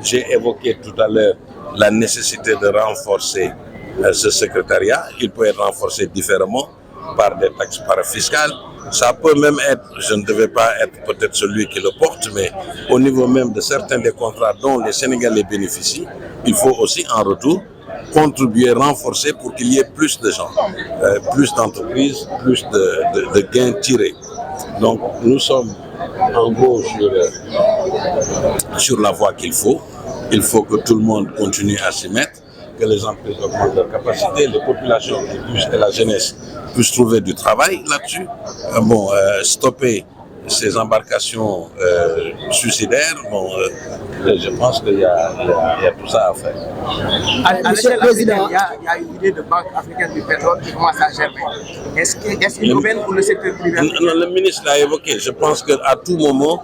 J'ai évoqué tout à l'heure la nécessité de renforcer ce secrétariat. Il peut être renforcé différemment par des taxes parafiscales. Ça peut même être, je ne devais pas être peut-être celui qui le porte, mais au niveau même de certains des contrats dont les Sénégalais bénéficient, il faut aussi en retour contribuer, renforcer pour qu'il y ait plus de gens, plus d'entreprises, plus de gains tirés. Donc nous sommes en gros sur la voie qu'il faut. Il faut que tout le monde continue à s'y mettre, que les entreprises augmentent leur capacité, les populations et la jeunesse puissent trouver du travail là-dessus. Stopper ces embarcations suicidaires, je pense qu'il y a tout ça à faire. Monsieur le Président, il y a une idée de banque africaine du pétrole qui commence à germer. Est-ce une aubaine pour le secteur privé? Non, le ministre l'a évoqué. Je pense qu'à tout moment,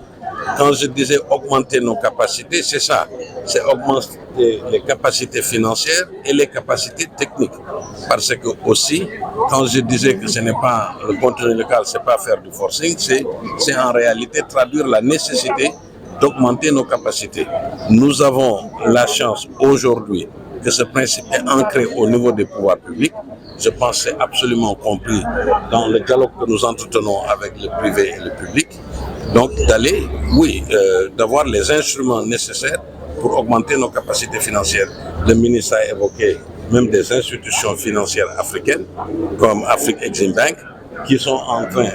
quand je disais augmenter nos capacités, c'est ça. C'est augmenter les capacités financières et les capacités techniques. Parce que aussi, quand je disais que ce n'est pas le contenu local, c'est pas faire du forcing, c'est en réalité traduire la nécessité d'augmenter nos capacités. Nous avons la chance aujourd'hui que ce principe est ancré au niveau des pouvoirs publics. Je pense que c'est absolument compris dans le dialogue que nous entretenons avec le privé et le public. Donc d'avoir les instruments nécessaires pour augmenter nos capacités financières. Le ministre a évoqué même des institutions financières africaines comme Afrique Exim Bank qui sont en train,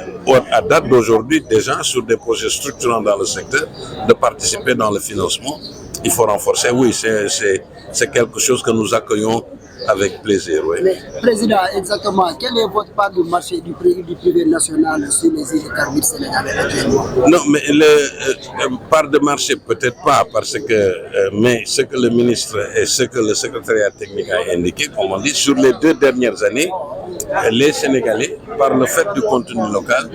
à date d'aujourd'hui, déjà sur des projets structurants dans le secteur, de participer dans le financement. Il faut renforcer, oui, c'est quelque chose que nous accueillons avec plaisir. Oui. Mais, Président, exactement, quelle est votre part du marché du privé national sur les hydrocarbures sénégalais actuellement? Non, mais part de marché, peut-être pas, parce que, mais ce que le ministre et ce que le secrétariat technique a indiqué, comme on dit, sur les 2 dernières années, les Sénégalais, par le fait du contenu local,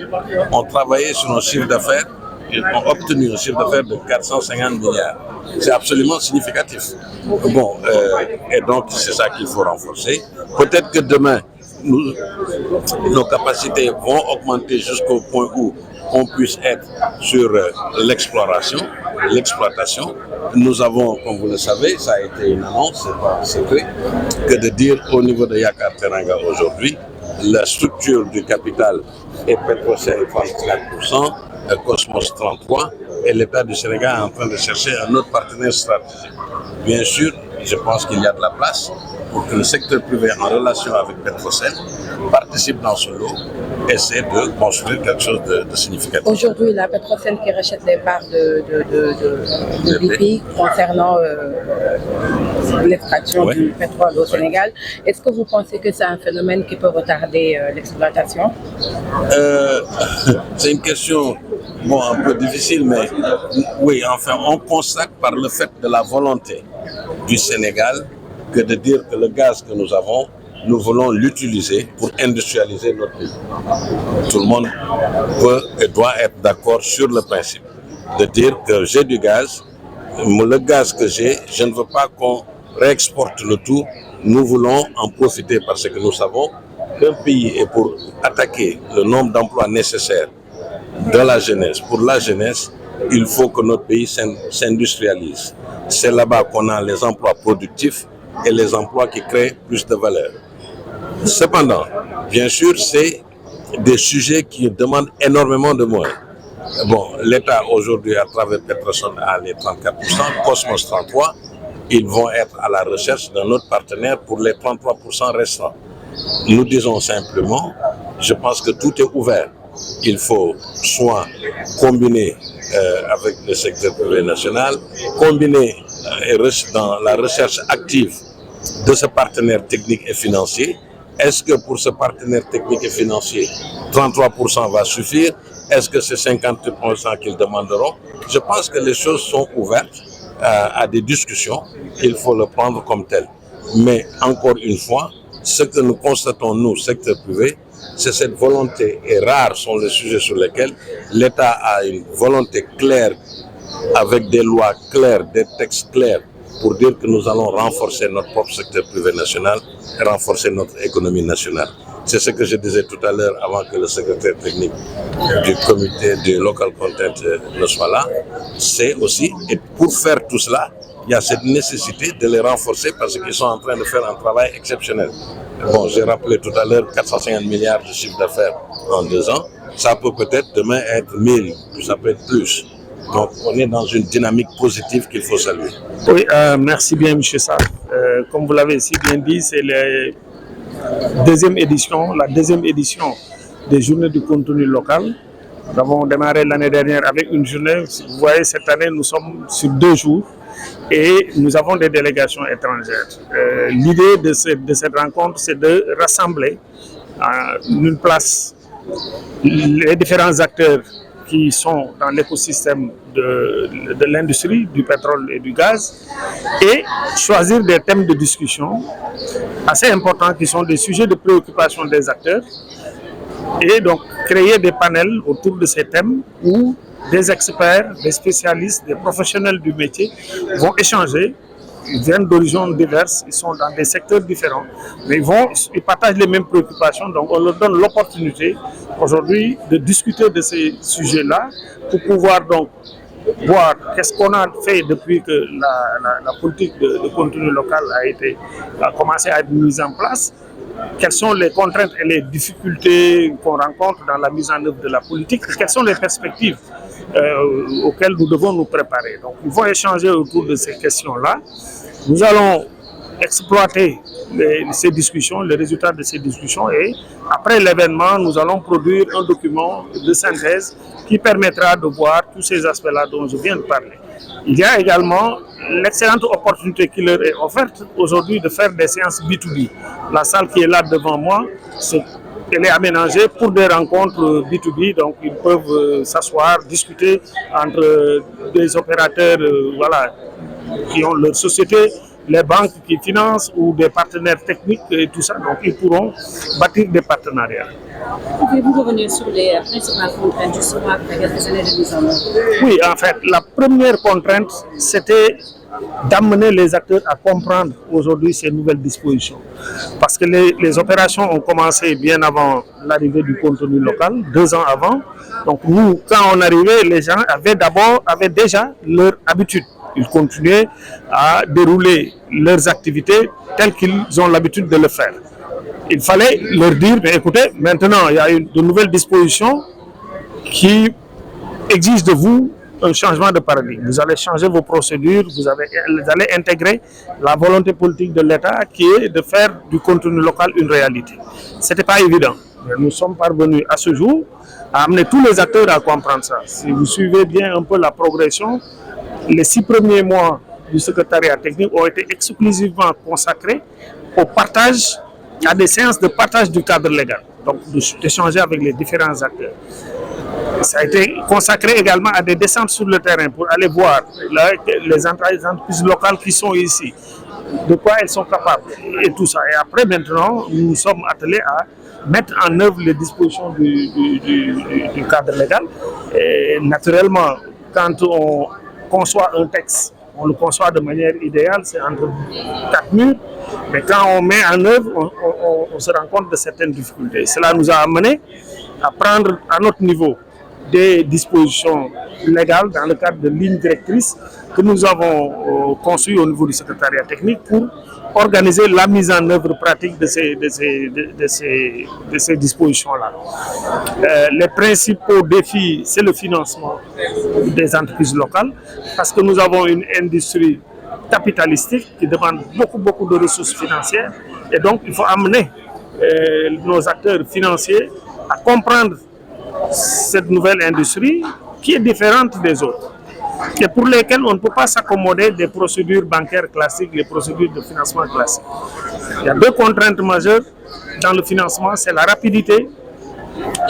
ont travaillé sur un chiffre d'affaires. Ils ont obtenu un chiffre d'affaires de 450 milliards. C'est absolument significatif. Et donc c'est ça qu'il faut renforcer. Peut-être que demain, nos capacités vont augmenter jusqu'au point où on puisse être sur l'exploration, l'exploitation. Nous avons, comme vous le savez, ça a été une annonce, c'est pas un secret, que de dire au niveau de Yakar Teranga aujourd'hui, la structure du capital est Petrosen 34%, Cosmos 33%, et l'État du Sénégal est en train de chercher un autre partenaire stratégique. Bien sûr, je pense qu'il y a de la place pour que le secteur privé en relation avec Petrosen participe dans ce lot, essaie de construire quelque chose de significatif. Aujourd'hui, la Petrosen qui rachète les parts de BP concernant l'extraction du pétrole au Sénégal, est-ce que vous pensez que c'est un phénomène qui peut retarder l'exploitation? C'est une question un peu difficile, mais oui, enfin, on constate par le fait de la volonté du Sénégal que de dire que le gaz que nous avons, nous voulons l'utiliser pour industrialiser notre pays. Tout le monde peut et doit être d'accord sur le principe de dire que j'ai du gaz, le gaz que j'ai, je ne veux pas qu'on réexporte le tout, nous voulons en profiter parce que nous savons qu'un pays est pour attaquer le nombre d'emplois nécessaires de la jeunesse. Pour la jeunesse, il faut que notre pays s'industrialise. C'est là-bas qu'on a les emplois productifs et les emplois qui créent plus de valeur. Cependant, bien sûr, c'est des sujets qui demandent énormément de moyens. L'État aujourd'hui, à travers Petrosen, a les 34%, Cosmos 33%. Ils vont être à la recherche d'un autre partenaire pour les 33% restants. Nous disons simplement, je pense que tout est ouvert. Il faut soit combiner avec le secteur privé national, combiner dans la recherche active de ce partenaire technique et financier. Est-ce que pour ce partenaire technique et financier, 33% va suffire? Est-ce que c'est 50% qu'ils demanderont? Je pense que les choses sont ouvertes à des discussions. Il faut le prendre comme tel. Mais encore une fois, ce que nous constatons, nous, secteur privé, c'est cette volonté, et rares sont les sujets sur lesquels l'État a une volonté claire, avec des lois claires, des textes clairs, pour dire que nous allons renforcer notre propre secteur privé national et renforcer notre économie nationale. C'est ce que je disais tout à l'heure avant que le secrétaire technique du comité du local content ne soit là. C'est aussi, et pour faire tout cela, il y a cette nécessité de les renforcer parce qu'ils sont en train de faire un travail exceptionnel. Bon, j'ai rappelé tout à l'heure 450 milliards de chiffre d'affaires en 2 ans. Ça peut peut-être demain être 1000, ça peut être plus. Donc, on est dans une dynamique positive qu'il faut saluer. Oui, merci bien, M. Sarr. Comme vous l'avez si bien dit, c'est la deuxième édition des journées du contenu local. Nous avons démarré l'année dernière avec une journée. Vous voyez, cette année, nous sommes sur 2 jours et nous avons des délégations étrangères. L'idée de cette rencontre, c'est de rassembler à une place les différents acteurs qui sont dans l'écosystème de l'industrie, du pétrole et du gaz, et choisir des thèmes de discussion assez importants qui sont des sujets de préoccupation des acteurs, et donc créer des panels autour de ces thèmes où des experts, des spécialistes, des professionnels du métier vont échanger. Ils viennent d'horizons diverses, ils sont dans des secteurs différents, mais ils partagent les mêmes préoccupations, donc on leur donne l'opportunité aujourd'hui de discuter de ces sujets-là pour pouvoir donc voir qu'est-ce qu'on a fait depuis que la politique de contenu local a commencé à être mise en place, quelles sont les contraintes et les difficultés qu'on rencontre dans la mise en œuvre de la politique, quelles sont les perspectives auxquelles nous devons nous préparer. Donc, ils vont échanger autour de ces questions-là. Nous allons exploiter ces discussions, les résultats de ces discussions, et après l'événement, nous allons produire un document de synthèse qui permettra de voir tous ces aspects-là dont je viens de parler. Il y a également l'excellente opportunité qui leur est offerte aujourd'hui de faire des séances B2B. La salle qui est là devant moi, elle est aménagée pour des rencontres B2B, donc ils peuvent s'asseoir, discuter entre des opérateurs qui ont leur société, les banques qui financent ou des partenaires techniques et tout ça, donc ils pourront bâtir des partenariats. Pouvez-vous revenir sur les principales contraintes justement après quelques années de mise en œuvre? Oui, en fait, la première contrainte, c'était d'amener les acteurs à comprendre aujourd'hui ces nouvelles dispositions. Parce que les opérations ont commencé bien avant l'arrivée du contenu local, 2 ans avant. Donc nous, quand on arrivait, les gens avaient déjà leur habitude. Ils continuaient à dérouler leurs activités telles qu'ils ont l'habitude de le faire. Il fallait leur dire, mais écoutez, maintenant il y a de nouvelles dispositions qui exigent de vous un changement de paradigme. Vous allez changer vos procédures, vous allez intégrer la volonté politique de l'État qui est de faire du contenu local une réalité. Ce n'était pas évident. Mais nous sommes parvenus à ce jour à amener tous les acteurs à comprendre ça. Si vous suivez bien un peu la progression, les 6 premiers mois du secrétariat technique ont été exclusivement consacrés au partage, à des séances de partage du cadre légal, donc d'échanger avec les différents acteurs. Ça a été consacré également à des descentes sur le terrain pour aller voir les entreprises locales qui sont ici, de quoi elles sont capables et tout ça. Et après, maintenant, nous sommes attelés à mettre en œuvre les dispositions du cadre légal. Et naturellement, quand on conçoit un texte, on le conçoit de manière idéale, c'est entre 4 murs, mais quand on met en œuvre, on se rend compte de certaines difficultés. Cela nous a amené à prendre à notre niveau des dispositions légales dans le cadre de lignes directrices que nous avons conçues au niveau du secrétariat technique pour organiser la mise en œuvre pratique de ces dispositions-là. Les principaux défis, c'est le financement des entreprises locales, parce que nous avons une industrie capitalistique qui demande beaucoup de ressources financières, et donc il faut amener nos acteurs financiers à comprendre cette nouvelle industrie qui est différente des autres et pour lesquelles on ne peut pas s'accommoder des procédures bancaires classiques, les procédures de financement classiques. Il y a 2 contraintes majeures dans le financement, c'est la rapidité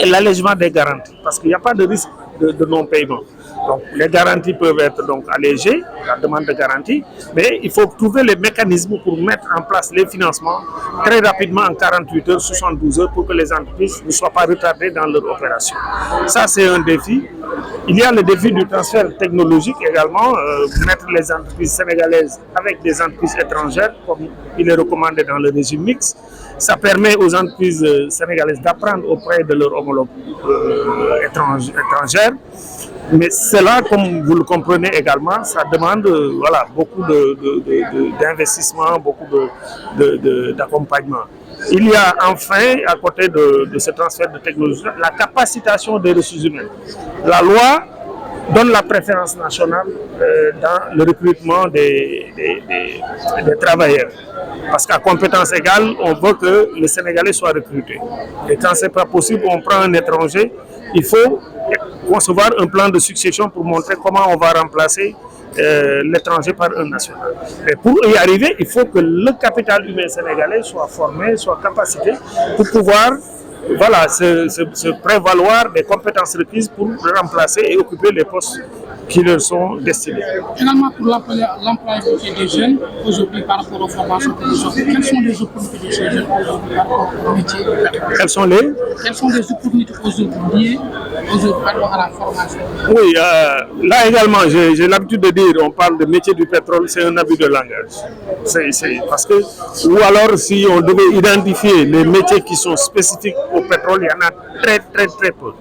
et l'allègement des garanties, parce qu'il n'y a pas de risque de non-paiement. Donc les garanties peuvent être donc allégées, la demande de garantie, mais il faut trouver les mécanismes pour mettre en place les financements très rapidement en 48 heures, 72 heures pour que les entreprises ne soient pas retardées dans leur opération. Ça, c'est un défi. Il y a le défi du transfert technologique également, mettre les entreprises sénégalaises avec des entreprises étrangères, comme il est recommandé dans le régime mixte. Ça permet aux entreprises sénégalaises d'apprendre auprès de leurs homologues étrangères. Mais cela, comme vous le comprenez également, ça demande voilà, beaucoup d'investissement, beaucoup d'accompagnement. Il y a enfin, à côté de ce transfert de technologie, la capacitation des ressources humaines. La loi donne la préférence nationale dans le recrutement des travailleurs. Parce qu'à compétence égale, on veut que le Sénégalais soit recruté. Et quand ce n'est pas possible, on prend un étranger. Il faut concevoir un plan de succession pour montrer comment on va remplacer l'étranger par un national. Et pour y arriver, il faut que le capital humain sénégalais soit formé, soit capacité pour pouvoir voilà, se prévaloir des compétences requises pour remplacer et occuper les postes qui leur sont destinés. Finalement, pour l'employabilité des jeunes, aujourd'hui par rapport aux formations que nous offrons, quelles sont les opportunités de ces jeunes aujourd'hui par rapport au métier du pétrole? Quelles sont les opportunités aujourd'hui par rapport à la formation? Oui, là également, j'ai l'habitude de dire, on parle de métier du pétrole, c'est un abus de langage. C'est parce que, ou alors si on devait identifier les métiers qui sont spécifiques au pétrole, il y en a très peu.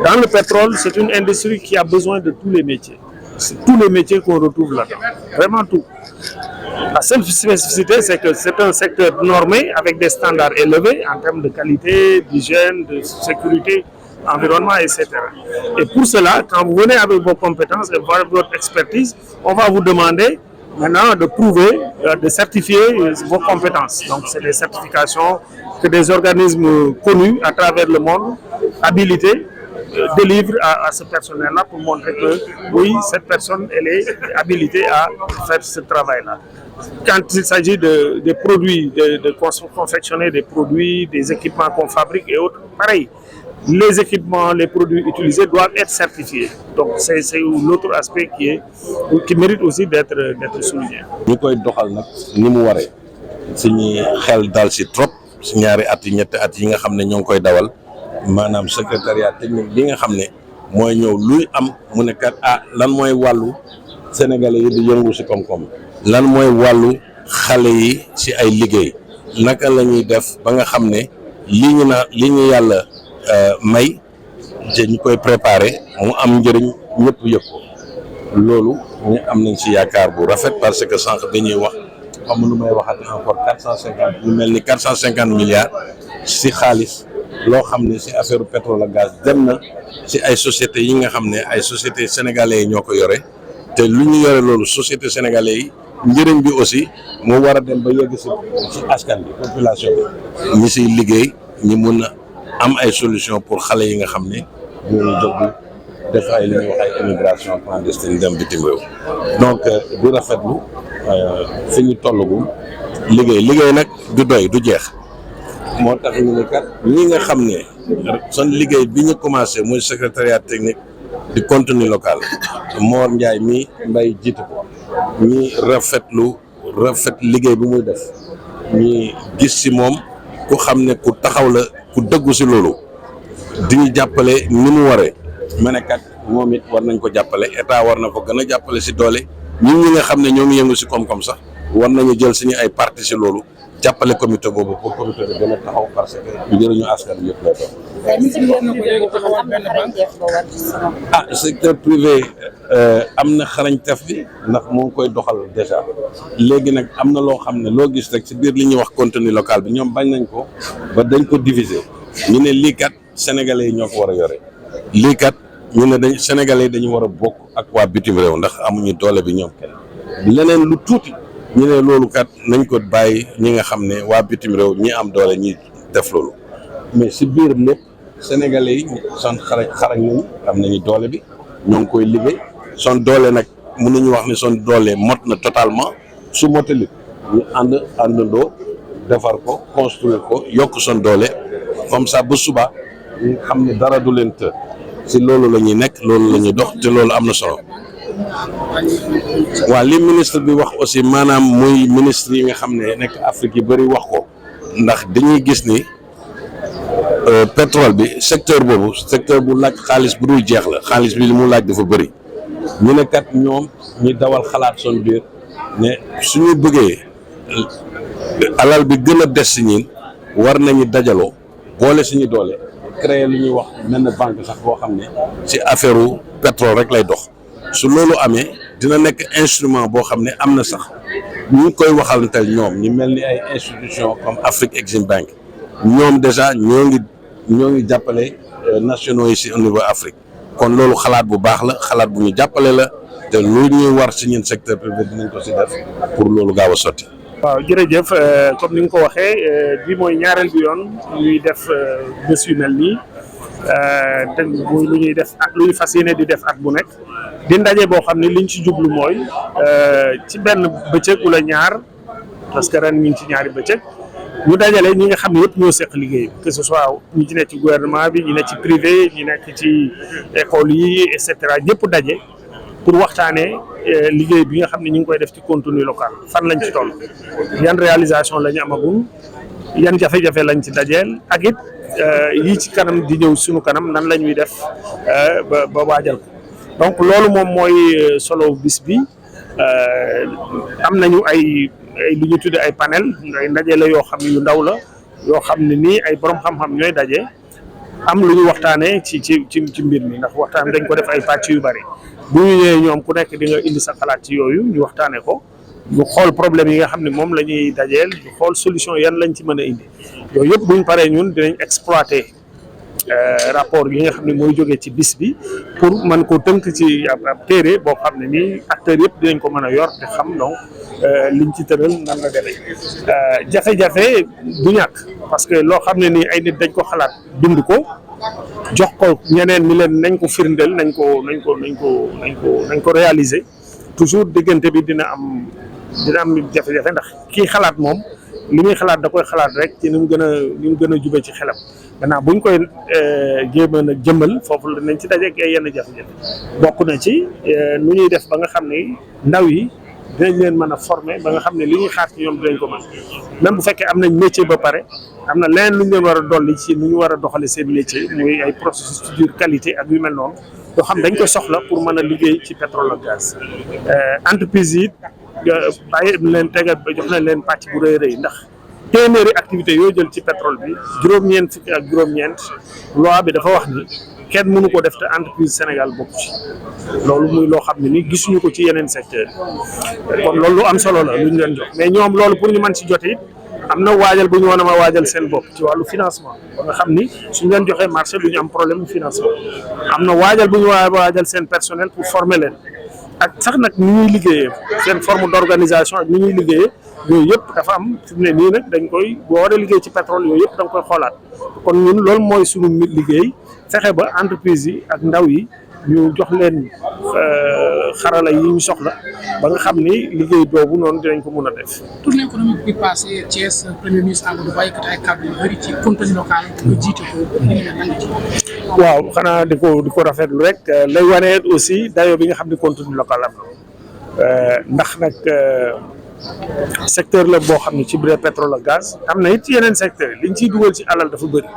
Dans le pétrole, c'est une industrie qui a besoin de tous les métiers. C'est tous les métiers qu'on retrouve là-dedans. Vraiment tout. La seule spécificité, c'est que c'est un secteur normé avec des standards élevés en termes de qualité, d'hygiène, de sécurité, environnement, etc. Et pour cela, quand vous venez avec vos compétences et votre expertise, on va vous demander maintenant de prouver, de certifier vos compétences. Donc, c'est des certifications que des organismes connus à travers le monde, habilités, délivrent à ce personnel-là pour montrer que, oui, cette personne, elle est habilitée à faire ce travail-là. Quand il s'agit des produits, de confectionner des produits, des équipements qu'on fabrique et autres, pareil. Les équipements, les produits utilisés doivent être certifiés. Donc c'est l'autre aspect qui mérite aussi d'être souligné. Ñu koy doxal nag ni mu waree suñu xel dal ci trop ci ñaari at yi ñetti at yi nga xam ne ñoo ngi koy dawal maanaam secrétariat technique bi nga xam ne mooy ñëw luy am mu ne kat lan mooy wàllu sénégalais yi di yëngu ci koom-koom lan mooy wàllu xale yi ci ay liggéey naka la ñuy def ba nga xam ne li ñu yàlla may ñu koy préparé mu am njëriñ ñëpp yëg ko loolu ñu am nañ ci yaakaar bu rafet parce que sànq dañuy wax xam lu may waxati encore 450 ñu mel ni 450 milliards ci xaalis loo xam ne ci affaire pétrole ak gaz dem na ci ay sociétés yi nga xam ne ay sociétés sénégalais yi ñoo ko yore te lu ñu yore loolu sociétés sénégalais yi njëriñ bi aussi moo war a dem ba yegg ci askan bi population bi ñi ciy liggéey ñi mun a am ay solution pour xale yi nga xam ne ñooñu jóg def ay li ñuy wax ay immigration clandestine dem bitim réew donc di rafetlu fi ñu tollagum liggéey nag du doy du jeex moo tax ñu ne kat ñi nga xam ne son liggéey bi ñu commencé muy secrétariat technique du contenu local Mor Ndiaye mi Mbaye jiite ko ñi rafet liggéey bi muy def ñi gis ci moom ku xam ne ku taxaw la ku dëggu ci loolu di ñu jàppale ni mu waree ma ne kat moom it war nañ ko jàppale état war na ko gën a jàppale ci doole ñun ñi nga xam ne ñoo ngi yëngu ci koom-koom sax war nañu jël suñu ay parti ci loolu jàppale comité boobu pour comité bi gën a taxaw parce que njëriñu askan bi yëpp lay doon. Secteur privé am na xarañteef bi ndax moo ngi koy doxal déjà léegi nag am na loo xam ne loo gis rek ci biir li ñuy wax contenu local bi ñoom bañ nañ ko ba dañ ko diviser ñu ne lii kat sénégalais yi ñoo ko war a yore lii kat ñu ne sénégalais yi dañu war a bokk ak waa bitim réew ndax amuñu doole bi ñoom kenn leneen lu tuuti ñu ne loolu kat nañ ko bàyyi ñi nga xam ne waa bitim réew ñi am doole ñi def loolu mais ci biir lépp sénégalais yi son xarañ nañu am nañu doole bi ñoo ngi koy liggéey son doole nag mën nañu wax ne son doole mot na totalement su motali ñu àndandoo defar ko construire ko yokk son doole comme ça ba suba ñu xam ne dara du leen të si loolu la ñuy nekk loolu la ñuy dox te loolu am na solo. waaw li ministre bi wax aussi maanaam muy ministre yi nga xam ne nekk Afrique yi bëri wax ko ndax dañuy gis ni pétrole bi secteur boobu secteur bu laaj xaalis bu dul jeex la xaalis bi li mu laaj dafa bëri ñu ne kat ñoom ñi dawal xalaat son biir ne suñu bëggee alal bi gën a des si ñin war nañu dajaloo boole suñu doole créer lu ñuy wax benn banque sax boo xam ne ci affaire u pétrole rek lay dox su loolu amee dina nekk instrument boo xam ne am na sax ñu ngi koy waxalantel ñoom ñu mel ni ay institution comme Afrique Exim Bank ñoom déjà ñoo ngi jàppale nationaux yi ci au niveau Afrique kon loolu xalaat bu baax la xalaat bu ñu jàppale la te lu ñuy war ci ñun secteur privé dinañ ko ci def pour loolu gaaw a sotti. waaw jërëjëf comme ni nga ko waxee bi mooy ñaareel bi yoon ñuy def bés yu mel nii te muy lu ñuy def lu ñu fas yéene di def at bu nekk di ndaje boo xam ne liñ ci jublu mooy ci benn bëccëg wala ñaar parce que ren ñu ngi ci ñaari bëccëg ñu dajale ñi nga xam ne yëpp ñoo seq liggéey que ce soit ñi ci nekk ci gouvernement bi ñi nekk ci privé ñi nekk ci école yi et cetera ñëpp daje pour waxtaanee liggéey bi nga xam ne ñu ngi koy def ci contenu local fan lañ ci toll yan réalisation la ñu amagum yan jafe-jafe lañ ci dajeel ak it yii ci kanam di ñëw suñu kanam nan la ñuy def ba waajal ko donc loolu moom mooy solo bis bi am nañu ay lu ñu tuddee ay panel ay ndaje la yoo xam ne yu ndaw la yoo xam ne nii ay borom xam-xam ñooy daje am lu ñu waxtaanee ci mbir mi ndax waxtaan dañ ko def ay pàcc yu bari bu ñu ñëwee ñoom ku nekk di nga indi sa xalaat ci yooyu ñu waxtaanee ko ñu xool problème yi nga xam ne moom la ñuy dajeel ñu xool solution yan lañ ci mën a indi yooyu yëpp bu ñu paree ñun dinañ exploiter rapport yi nga xam ne mooy jógee ci bis bi pour mën ko tënk ci ab téere boo xam ne nii acteurs yëpp dinañ ko mën a yor te xam donc liñ ci tëral nan la demee jafe-jafe du ñàkk parce que loo xam ne nii ay nit dañ ko xalaat bind ko jox ko ñeneen ni leen nañ ko firndeel nañ ko réaliser toujours diggante bi dina am jafe-jafe ndax kii xalaat moom li muy xalaat da koy xalaat rek ci ni mu gën a jube ci xelam maintenant buñ koy jéem a nag jëmmal foofu nañ ci daje ak yenn jafe-jafe bokk na ci nu ñuy def ba nga xam ne ndaw yi dinañ leen mën a former ba nga xam ne li ñuy xaar ci ñoom dinañ ko mën même bu fekkee am nañ métier ba pare am na leneen lu ñu leen war a dolli ci nu ñu war a doxale seen métier muy ay processus de qualité ak yu mel noonu yoo xam dañ ko soxla pour mën a liggéey ci pétrole ak gaz entreprise yi bàyyi leen tegal ba jox nañ leen pàcc bu rëy rëy ndax téeméeri activité yoo jël ci pétrole bi juróom-ñeent fukki ak juróom-ñeent loi bi dafa wax ni kenn mënu ko def te entreprise Sénégal bokk ci loolu muy loo xam ne ni gisuñu ko ci yeneen secteur kon loolu lu am solo la lu ñu leen jox mais ñoom loolu pour ñu mën ci jote it am na waajal bu ñu war a ma waajal seen bopp ci wàllu financement ba nga xam ni suñu leen joxee marché du ñu am problème financement am na waajal bu ñu war a waajal seen personnel pour former leen ak sax nag ni ñuy liggéeyee seen forme d'organisation ak ni ñuy liggéeyee yooyu yëpp dafa am fi mu ne nii nag dañ koy boo war a liggéey ci pétrole yooyu yëpp da nga koy xoolaat kon ñun loolu mooy suñu liggéey fexe ba entreprise yi ak ndaw yi ñu jox leen xarala yi ñu soxla ba nga xam ni liggéey boobu noonu dinañ ko mën a def. tournée économique bi passé Thiès premier ministre Amadou Ba yëkkati ay kàddu yu bëri ci contenu local nga jiite ko waaw xanaa di ko rafetlu rek lay wane aussi dayoo bi nga xam ni contenu local am na ndax nag secteur la boo xam ne ci biir pétrole ak gaz am na it ci yeneen secteur yi liñ ciy dugal ci alal dafa bëri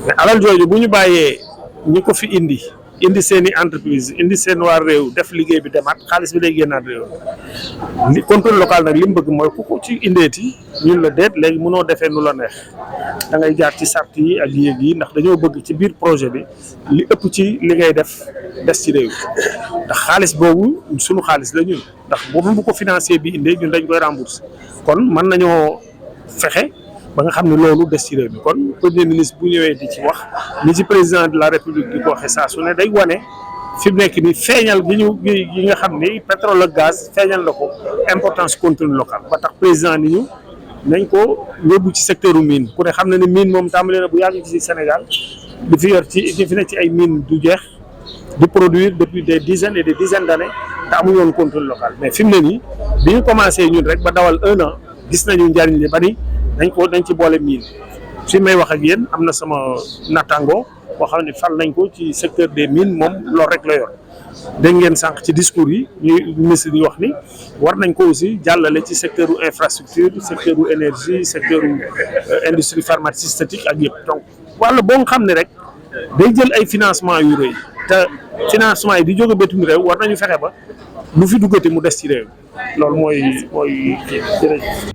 mais alal jooju bu ñu bàyyee ñi ko fi indi seen i entreprise indi seen waa réew def liggéey bi demaat xaalis bi day génnaat réew li contenu local nag li mu bëgg mooy ku ko ci indeeti ñun la déet léegi mënoo defee nu la neex da ngay jaar ci sart yi ak yéeg yi ndax dañoo bëgg ci biir projet bi li ëpp ci li ngay def des ci réew ndax xaalis boobu sunu xaalis la ñun ndax boobu bu ko financier bi indee ñun dañ koy rembourser kon mën nañoo fexe ba nga xam ne loolu des ci réew mi kon premier ministre bu ñëwee di ci wax ni ci président de la république di ko waxee saa su ne day wane fi mu nekk ni feeñal gi nga xam ni pétrole ak gaz feeñal na ko importance contenu local ba tax président ni ñu nañ ko yóbbu ci secteur u mine ku ne xam na ne mine moom tàmbali na bu yàgg ci Sénégal di fi yor di fi nekk ci ay mine du jeex di produire depuis des dizaines et des dizaines d'années te amuñu woon contenu local mais fi mu ne nii bi ñu commencé ñun rek ba dawal 1 an gis nañu njariñ li bari dañ ci boole mine fi may wax ak yéen am na sama nattango boo xam ne fal nañ ko ci secteur des mines moom loolu rek la yor dégg ngeen sànq ci discours yi ñuy ministre yi wax ni war nañ ko aussi jàllale ci secteur u infrastructure secteur u énergie secteur u industrie pharmaceutique ak yëpp donc wala boo nga xam ne rek day jël ay financement yu rëy te financement yi di jóge bitim réew war nañu fexe ba lu fi duggati mu des ci réew loolu mooy jërëjëf